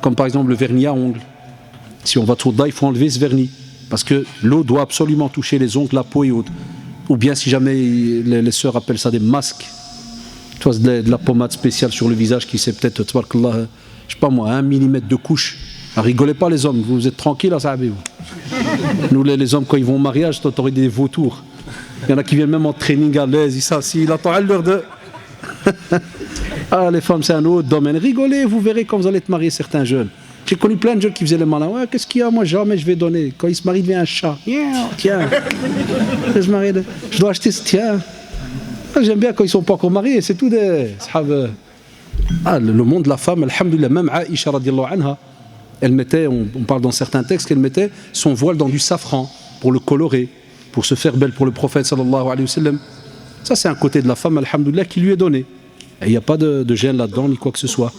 comme par exemple le vernis à ongles. Si on va trop dedans, il faut enlever ce vernis. Parce que l'eau doit absolument toucher les ongles, la peau et autres. Ou bien si jamais les sœurs appellent ça des masques, tu vois, de la pommade spéciale sur le visage qui c'est peut-être, tabarakallah, je sais pas moi, 1 millimètre de couche. Alors, rigolez pas les hommes, vous êtes tranquilles là, ça vous. Nous les hommes quand ils vont au mariage, t'aurais des vautours. Il y en a qui viennent même en training à l'aise, ils s'assis, il attend à l'heure de... Ah les femmes c'est un autre domaine, rigolez, vous verrez quand vous allez te marier certains jeunes. J'ai connu plein de jeunes qui faisaient les malins. Ouais, qu'est-ce qu'il y a? Moi, jamais je vais donner. Quand il se marie, il devient un chat. Yeah, tiens. Je dois acheter ce tien. J'aime bien quand ils ne sont pas encore mariés. C'est tout des. Le monde de la femme, alhamdoulilah, même Aïcha radiallahu anha, elle mettait, on parle dans certains textes, qu'elle mettait son voile dans du safran pour le colorer, pour se faire belle pour le prophète sallallahu alayhi wa sallam. Ça, c'est un côté de la femme, alhamdoulilah, qui lui est donné. Et il n'y a pas de gêne là-dedans, ni quoi que ce soit.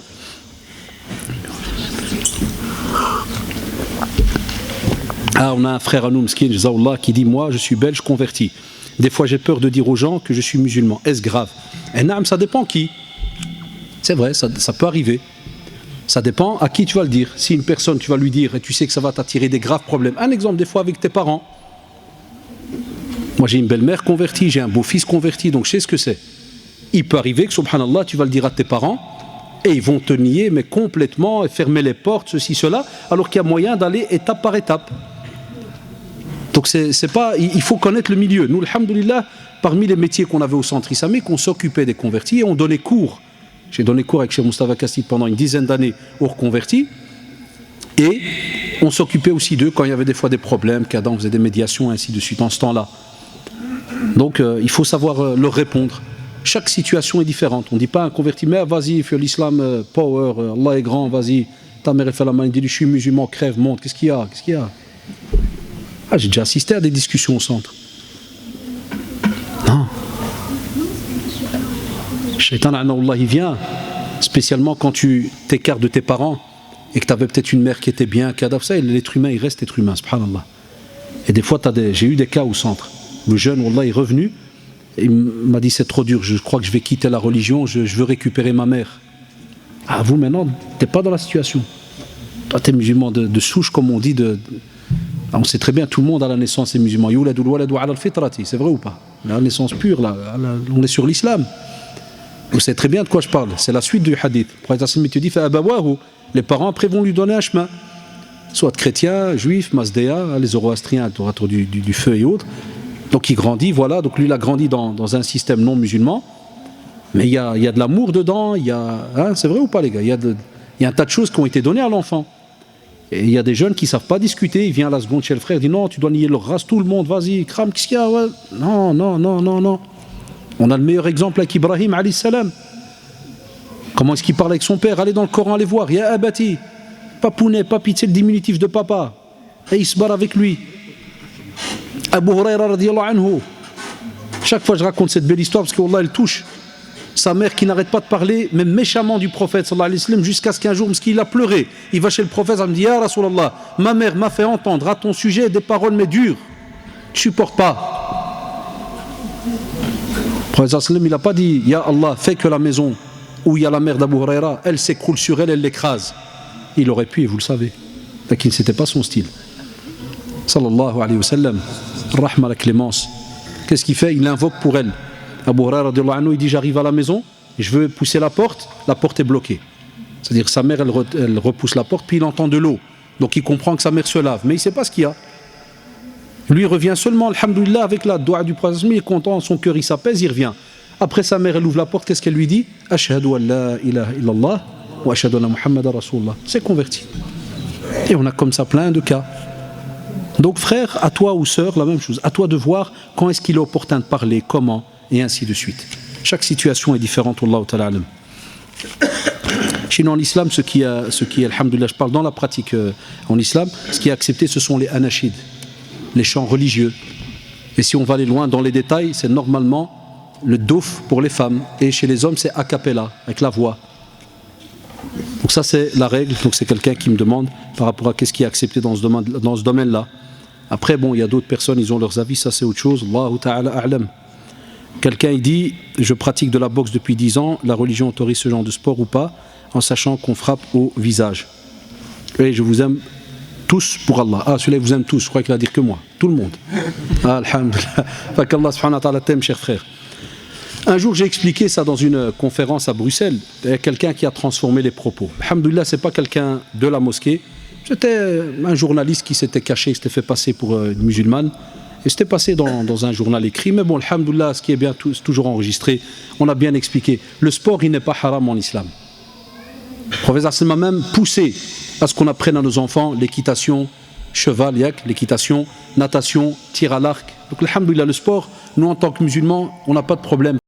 Ah, on a un frère à nous, Mskin, Jazaoullah, qui dit: moi, je suis belge converti. Des fois, j'ai peur de dire aux gens que je suis musulman. Est-ce grave? Et naam, ça dépend qui. C'est vrai, ça peut arriver. Ça dépend à qui tu vas le dire. Si une personne, tu vas lui dire et tu sais que ça va t'attirer des graves problèmes. Un exemple, des fois, avec tes parents. Moi, j'ai une belle-mère convertie, j'ai un beau-fils converti, donc je sais ce que c'est. Il peut arriver que, subhanallah, tu vas le dire à tes parents et ils vont te nier, mais complètement, et fermer les portes, ceci, cela, alors qu'il y a moyen d'aller étape par étape. Donc c'est pas, il faut connaître le milieu. Nous, alhamdoulilah, parmi les métiers qu'on avait au centre islamique, on s'occupait des convertis et on donnait cours. J'ai donné cours avec Cheikh Moustapha Kastid pendant une dizaine d'années aux reconvertis. Et on s'occupait aussi d'eux quand il y avait des fois des problèmes, qu'Adam faisait des médiations, ainsi de suite, en ce temps-là. Donc il faut savoir leur répondre. Chaque situation est différente. On ne dit pas à un converti: mais vas-y, fais l'islam power, Allah est grand, vas-y. Ta mère fait la main, il dit: je suis musulman, crève, monte, qu'est-ce qu'il y a? Qu'est-ce qu'il y a? Ah, j'ai déjà assisté à des discussions au centre. Non. Shaitan, il vient, spécialement quand tu t'écartes de tes parents et que tu avais peut-être une mère qui était bien, l'être humain, il reste être humain, subhanallah. Et des fois, j'ai eu des cas au centre. Le jeune, wallah, est revenu, et il m'a dit: c'est trop dur, je crois que je vais quitter la religion, je veux récupérer ma mère. Ah, vous maintenant, tu n'es pas dans la situation. Toi, tu es musulman de souche, comme on dit, on sait très bien, tout le monde à la naissance est musulman. C'est vrai ou pas? La naissance pure, là, on est sur l'islam. Vous savez très bien de quoi je parle. C'est la suite du hadith. Le prophète te dit: les parents après vont lui donner un chemin. Soit chrétien, juif, mazdéa, les zoroastriens, du feu et autres. Donc il grandit, voilà. Donc lui, il a grandi dans un système non musulman. Mais il y a de l'amour dedans. C'est vrai ou pas, les gars? Il y a un tas de choses qui ont été données à l'enfant. Et il y a des jeunes qui ne savent pas discuter. Il vient à la seconde chez le frère, il dit: non, tu dois nier leur race, tout le monde, vas-y, crame, qu'est-ce qu'il y a? Ouais. Non. On a le meilleur exemple avec Ibrahim, alayhi salam. Comment est-ce qu'il parle avec son père? Allez dans le Coran, allez voir. Ya abati, papounet, papi, c'est le diminutif de papa. Et il se barre avec lui. Abu Huraira radiyallahu anhu. Chaque fois je raconte cette belle histoire parce qu'Allah, elle touche. Sa mère qui n'arrête pas de parler, même méchamment, du prophète sallallahu alayhi wa sallam, jusqu'à ce qu'un jour, parce qu'il a pleuré, il va chez le prophète, il me dit: Ya Rasulallah, ma mère m'a fait entendre à ton sujet des paroles mais dures, tu supportes pas. Le prophète sallallahu alayhi wa sallam, il n'a pas dit: Ya Allah, fais que la maison où il y a la mère d'Abu Huraira, elle s'écroule sur elle, elle l'écrase. Il aurait pu, et vous le savez, mais ce n'était pas son style. Sallallahu alayhi wa sallam, rahma, la clémence. Qu'est-ce qu'il fait? Il invoque pour elle. Abu Huraira radiyallahu anhu, il dit: j'arrive à la maison, je veux pousser la porte est bloquée. C'est-à-dire que sa mère, elle repousse la porte, puis il entend de l'eau. Donc il comprend que sa mère se lave, mais il ne sait pas ce qu'il y a. Lui, il revient seulement, alhamdoulilah, avec la doua du prophète, il est content, son cœur, il s'apaise, il revient. Après, sa mère, elle ouvre la porte, qu'est-ce qu'elle lui dit? Ashhadu an la ilaha illallah wa ashhadu anna Muhammadan Rasulullah. C'est converti. Et on a comme ça plein de cas. Donc frère, à toi ou sœur, la même chose. À toi de voir quand est-ce qu'il est opportun de parler, comment, et ainsi de suite. Chaque situation est différente, Wallahu ta'ala alam. Sinon, en islam, ce qui est, alhamdoulilah, je parle dans la pratique en islam, ce qui est accepté, ce sont les anashids, les chants religieux. Et si on va aller loin dans les détails, c'est normalement le douf pour les femmes. Et chez les hommes, c'est a cappella, avec la voix. Donc ça, c'est la règle. Donc c'est quelqu'un qui me demande par rapport à qu'est-ce qui est accepté dans ce domaine-là. Après, bon, il y a d'autres personnes, ils ont leurs avis, ça c'est autre chose. Allahu ta'ala a'lam. Quelqu'un il dit: je pratique de la boxe depuis 10 ans, la religion autorise ce genre de sport ou pas, en sachant qu'on frappe au visage. Et je vous aime tous pour Allah. Ah, celui-là, vous aime tous. Je crois qu'il va dire que moi. Tout le monde. Ah, alhamdulillah. Fait qu'Allah subhanahu wa ta'ala t'aime, cher frère. Un jour, j'ai expliqué ça dans une conférence à Bruxelles. Il y a quelqu'un qui a transformé les propos. Alhamdulillah, c'est pas quelqu'un de la mosquée. C'était un journaliste qui s'était caché, qui s'était fait passer pour une musulmane. Et c'était passé dans un journal écrit. Mais bon, alhamdulillah, ce qui est bien, c'est toujours enregistré. On a bien expliqué. Le sport, il n'est pas haram en islam. Le professeur Salma même poussé à ce qu'on apprenne à nos enfants l'équitation, cheval, yak, l'équitation, natation, tir à l'arc. Donc, alhamdulillah, le sport, nous en tant que musulmans, on n'a pas de problème.